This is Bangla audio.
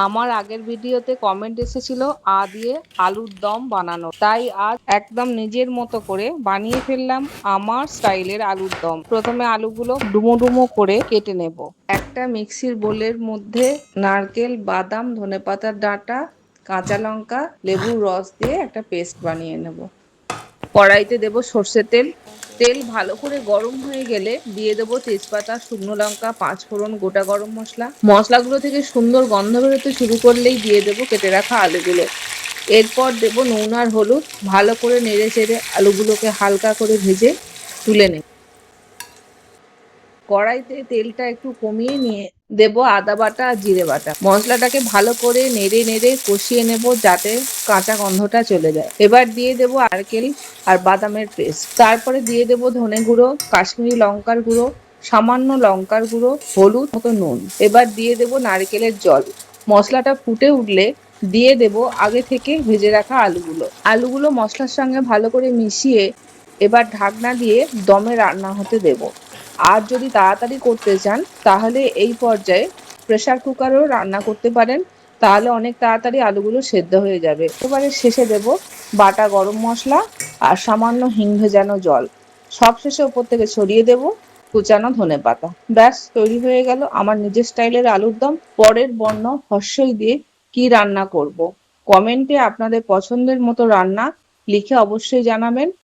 আমার আগের ভিডিওতে কমেন্ট এসেছিল দিয়ে আলুর দম বানানো, তাই আজ একদম নিজের মতো করে বানিয়ে ফেললাম আমার স্টাইলের আলুর দম। প্রথমে আলুগুলো ডুমো ডুমো করে কেটে নেব। একটা মিক্সির বোলের মধ্যে নারকেল, বাদাম, ধনেপাতার ডাঁটা, কাঁচা লঙ্কা, লেবুর রস দিয়ে একটা পেস্ট বানিয়ে নেব। কড়াইতে দেব সর্ষের তেল। তেল ভালো করে গরম হয়ে গেলে দিয়ে দেবো তেজপাতা, শুকনো লঙ্কা, পাঁচফোড়ন, গোটা গরম মশলা। মশলাগুলো থেকে সুন্দর গন্ধ বেরোতে শুরু করলেই দিয়ে দেবো কেটে রাখা আলুগুলো। এরপর দেবো নুন আর হলুদ। ভালো করে নেড়ে চেড়ে আলুগুলোকে হালকা করে ভেজে তুলে নেব। কড়াইতে তেলটা একটু কমিয়ে নিয়ে দেবো আদা বাটা আর জিরে বাটা। মশলাটাকে ভালো করে নেড়ে নেড়ে কষিয়ে নেব যাতে কাঁচা গন্ধটা চলে যায়। এবার দিয়ে দেবো নারকেল আর বাদামের পেস্ট। তারপরে দিয়ে দেবো ধনে গুঁড়ো, কাশ্মীরি লঙ্কার গুঁড়ো, সামান্য লঙ্কার গুঁড়ো, হলুদ মতো নুন। এবার দিয়ে দেবো নারকেলের জল। মশলাটা ফুটে উঠলে দিয়ে দেবো আগে থেকে ভেজে রাখা আলুগুলো। আলুগুলো মশলার সঙ্গে ভালো করে মিশিয়ে এবার ঢাকনা দিয়ে দমে রান্না হতে দেবো। আর যদি তাড়াতাড়ি করতে চান তাহলে এই পর্যায়ে প্রেসার কুকারেও রান্না করতে পারেন, তাহলে অনেক তাড়াতাড়ি আলুগুলো সেদ্ধ হয়ে যাবে। এবারে শেষে দেব বাটা গরম মশলা আর সামান্য হিং ভেজানো জল। সব শেষে ওপর থেকে ছড়িয়ে দেব কুচানো ধনেপাতা। ব্যাস তৈরি হয়ে গেল আমার নিজের স্টাইলের আলুর দম। পরের বর্ণ হর্ষই দিয়ে কি রান্না করব, কমেন্টে আপনাদের পছন্দের মতো রান্না লিখে অবশ্যই জানাবেন।